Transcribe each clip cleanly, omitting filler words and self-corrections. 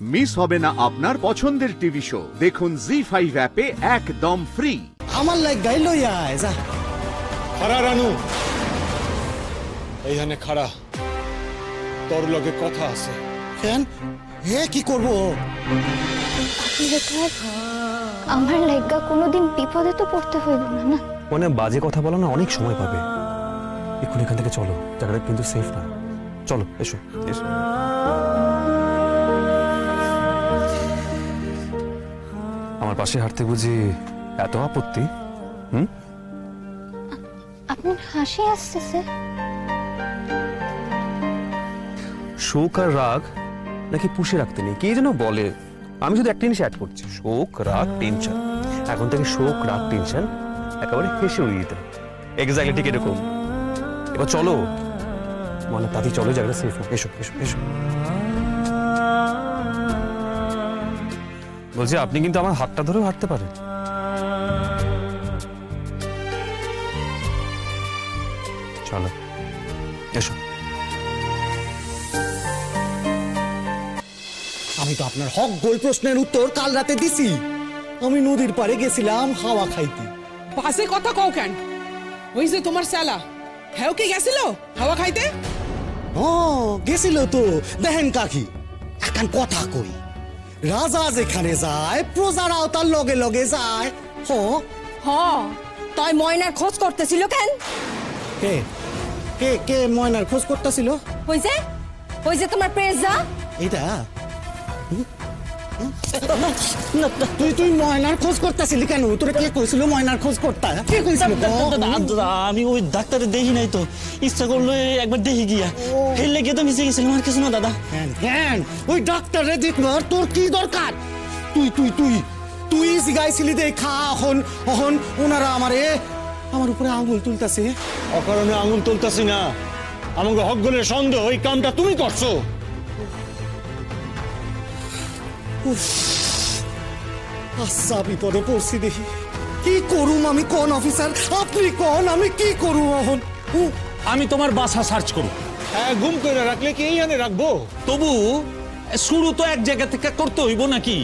Miss হবে না আপনার পছন্দের টিভি শো। দেখুন জি5 অ্যাপে একদম ফ্রি। আমার লাইক গাই লইয়া আয় যা। খাড়া রানু, এইখানে খাড়া, তোর লগে কথা আছে। কেন হে কি করব? আমার লাইগা কোনোদিন বিপদে তো পড়তে হইব না। না মানে বাজে কথা বলো না, অনেক সময় পাবে। এখন এখান থেকে চলো, জায়গাটা কিন্তু সেফ না। চলো এসো এসো। আমার পাশে হাঁটতে বুঝি এত আপত্তি? আপনার হাসি আসতেছে। শোক আর রাগ নাকি পুষে রাখতে নেই, কে যেন বলে। আমি শুধু একটা জিনিস অ্যাড করছি, শোক রাগ টেনশন। এখন থেকে শোক রাগ টেনশন একেবারে হেসে উড়িয়ে দিতে হবে। এক্স্যাক্টলি ঠিক এরকম। এবার চলো মানে তাতে চলো, জায়গাটা সেফ না। এসো এসো এসো। বলছি আপনি কিন্তু আমার হাতটা ধরেও হাঁটতে পারেন। চলো এসো। আমি তো আপনার হক গোল প্রশ্নের উত্তর কাল রাতে দিছি। আমি নদীর পাড়ে গেছিলাম হাওয়া খাইতে। পাশে কথা কও কেন? ওই যে তোমার শালা হ্যাঁ কি গেছিল হাওয়া খাইতে? গেছিল তো। দেখেন কাকি, এখন কথা কই, রাজা যেখানে যায় প্রজারাও তার লগে লগে যায়। তাই ময়নার খোঁজ করতেছিল কেন? কে কে কে ময়নার খোঁজ করতেছিল? ওই যে তোমার প্রেজা। এটা তুই ময়নার খোঁজ করতেছিলি কেন? তোরা কে কইছিল ময়নার খোঁজ করতে? কে কইছিল? আমি ওই ডাক্তারে দেখি নাই তো, ইচ্ছা করলো একবার দেখি গিয়া এই লেগে তো মিশে গেছিলাম। আর কিছু না দাদা। হ্যাঁ ওই ডাক্তারে দেখবার তোর কি দরকার? তুই তুই তুই তুই জিগাইছিলি দেখা এখন এখন ওনারা আমার উপরে আঙুল তুলতাছে। অকারণে আঙুল তুলতাছি না, আমাকে হক গোলের সন্দেহ, ওই কামটা তুমি করছো। আচ্ছা বিপদে পড়ছি দেখি। কি করুম আমি? কোন অফিসার আপনি? কোন আমি কি করুম এখন? আমি তোমার বাসা সার্চ করব। হ্যাঁ, গুম করে রাখলে কি এইখানে রাখবো? তবু শুরু তো এক জায়গা থেকে করতে হইব নাকি?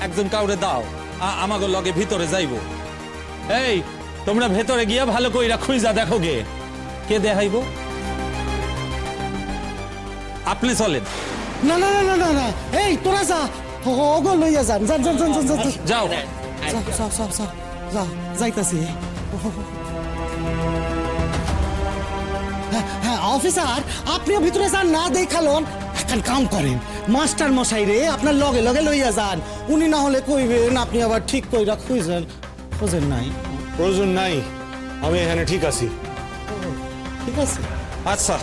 একজন কাউরে দাও, আমাকে লগে ভিতরে যাইব। এই তোমরা ভেতরে গিয়া ভালো কইরা খুঁজা দেখো গে কে দেখাইব। আপনি চলেন। না না না না না, এই তোরা যা, ওগো লইয়া যান। যান যান যান যান যাও যাও যাইতাছি। হ্যাঁ অফিসার, আপনিও ভিতরে যান না, দেখালন। এখন কাম করেন, মাস্টার মশাই রে আপনার লগে লগে লইয়া যান। উনি না হলে কইবেন আপনি আবার ঠিক কইরা খোঁজেন নাই। প্রয়োজন নাই, আমি এখানে ঠিক আছি। ঠিক আছে আচ্ছা।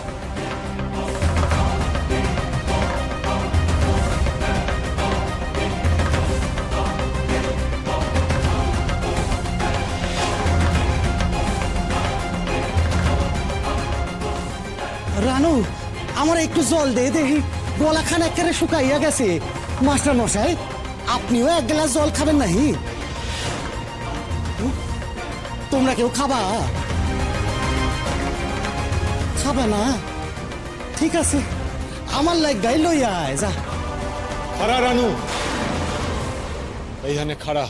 রানু, আমার একটু জল দে দেখি, গলাখান একেবারে শুকাইয়া গেছে। মাস্টার মশাই, আপনিও এক গ্লাস জল খাবেন নাহি? তোমরা কেউ খাবা না? ঠিক আছে, আমার লাইক গাই লইয়া আয় যা। খাড়া রানু, এইখানে খাড়া,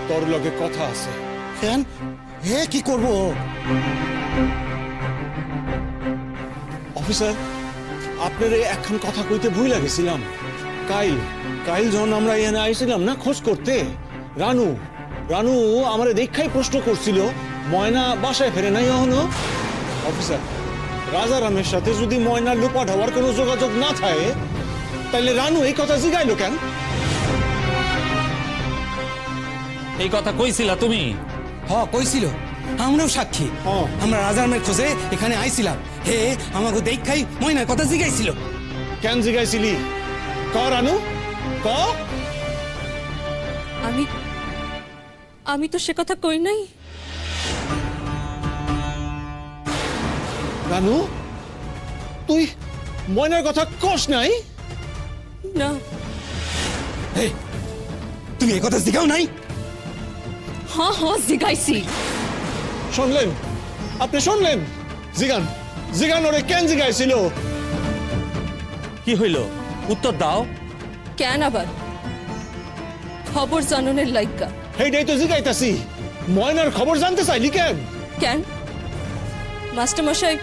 তোর লগে কথা আছে। কেন হে কি করব? অফিসার, আপনার এখন কথা কইতে ভুল লাগেছিলাম। কাইল যখন আমরা এখানে আইছিলাম না খোঁজ করতে, রানু আমারে দেখাই প্রশ্ন করছিল ময়না বাসায় ফেরে নাই এখনো। অফিসার, রাজারামের সাথে যদি ময়নার লুপাট হওয়ার কোনো যোগাযোগ না থাকে, তাইলে রানু এই কথা জিগাইলো কেন? এই কথা কইছিলা তুমি? কইছিল, আমরাও সাক্ষী। আমরা রাজারামের খোঁজে এখানে আইছিলাম। হে আমাকে দেখাই ময়নার কথা জিগাইছিল। কেন জিগাইছিলি? ক রানু ক। আমি আমি তো সে কথা কই নাই। রানু, তুই ময়নার কথা কস নাই? না। তুমি এই কথা জিগাও নাই? হ্যাঁ হ্যাঁ জিগাইছি। শুনলেন? আপনি শুনলেন? জিগান জিগান ওরে কেন জিগাইছিল? কি হইল উত্তর দাও। কেন আবার? খবর জানানোর লাইগা। হেইটাই তো জিগাইতাছি, ময়নার খবর জানতে চাইলি কেন? কেন মাস্টার মশাই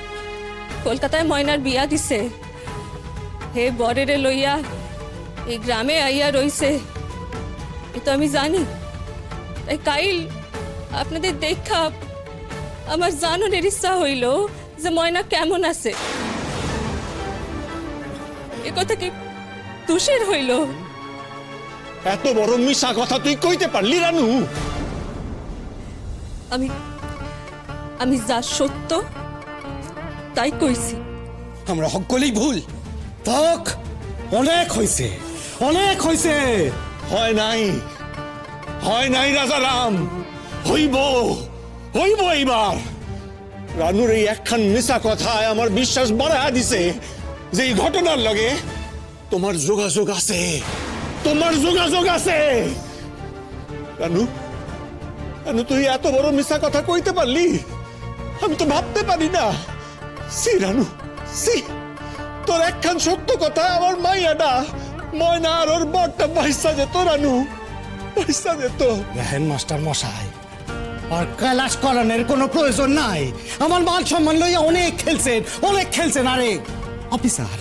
কলকাতায় ময়নার বিয়া দিছে, হে বরেরে লইয়া এই গ্রামে আইয়া রইছে, এ তো আমি জানি। তাই কাইল আপনাদের দেখা আমার জানানোর ইচ্ছা হইল যে ময়না কেমন আছে। এ কথা কি তুষের হইল? এত বড় মিশা কথা তুই কইতে পারলি রানু? আমি আমি যা সত্য তাই কইছি। আমরা সকলেই ভুল। তক অনেক হইছে, অনেক হইছে। হয় নাই, হয় নাই রাজারাম, হইব, হইব এইবার। রানুর এই একখান মিশা কথায় আমার বিশ্বাস বাড়ায় দিছে যে এই ঘটনার লগে তোমার যোগাযোগ আছে, তোমার যোগাযোগ আছে। রানু, রানু তুই এত বড় মিশা কথা কইতে পারলি? আমি তো ভাবতে পারি না। সি রানু, সি, তোর একখান সত্য কথা আমার মাইয়াটা ময়না আর ওর বরটা পয়সা যেত রানু, পয়সা যেত। দেখেন মাস্টার মশাই, আর ক্লাস করানোর কোনো প্রয়োজন নাই। আমার মান সম্মান লইয়া অনেক খেলছেন, অনেক খেলছেন। আরে অফিসার,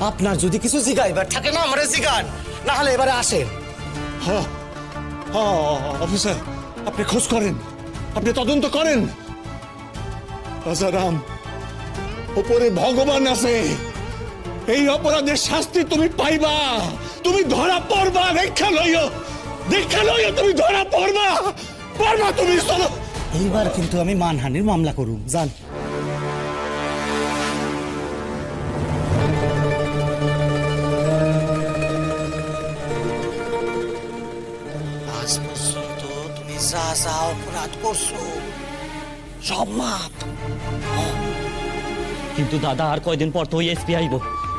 আপনার যদি কিছু জিগাইবার থাকে না আমারে জিগান, না হলে এবারে আসেন। হ্যাঁ হ্যাঁ অফিসার, আপনি খোঁজ করেন, আপনি তদন্ত করেন। রাজারাম, উপরে ভগবান আছে, এই অপরাধের শাস্তি তুমি পাইবা, তুমি ধরা পড়বা। দেখা লইও, দেখা লইও, তুমি ধরা পড়বা, পড়বা তুমি। চলো, এইবার কিন্তু আমি মানহানির মামলা করুম, জান। আজ পর্যন্ত তুমি যা যা অপরাধ করছো সব মাপ। কিন্তু দাদা আর কয়দিন পর তো ওই এসপি আইব,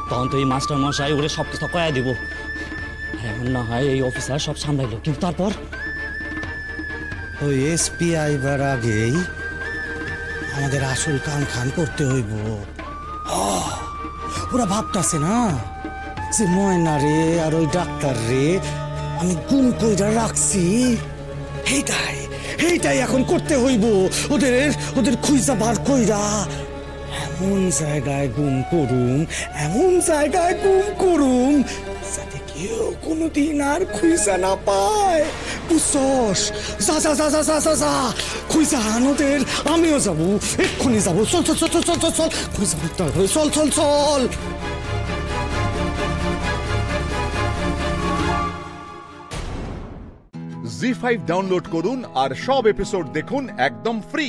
তখন তো এই মাস্টার মশাই ওরে সব কিছু কয়া দিব। আর এখন না হয় এই অফিসার সব সামলাইলো, কিন্তু তারপর ওই এসপি আইবার আগেই আমাদের আসল কাম খান করতে হইব। ওরা ভাবতাছে না যে ময়না রে আর ওই ডাক্তার রে আমি গুম কইরা রাখছি। এইটাই এইটাই এখন করতে হইব। ওদের ওদের খুঁজা বার কইরা এমন জায়গায় গুম করুম, এমন জায়গায় গুম করুম যাতে কেউ কোনোদিন আর খুঁজা না পায়। বুঝছস? যা যা যা যা যা যা যা খুঁজা আনোদের। আমিও যাবো, এক্ষুনি যাবো। চল চল চল চল চল চল, খুঁজা করতে হবে। চল চল চল। জি5 ডাউনলোড করুন আর সব এপিসোড দেখুন একদম ফ্রি।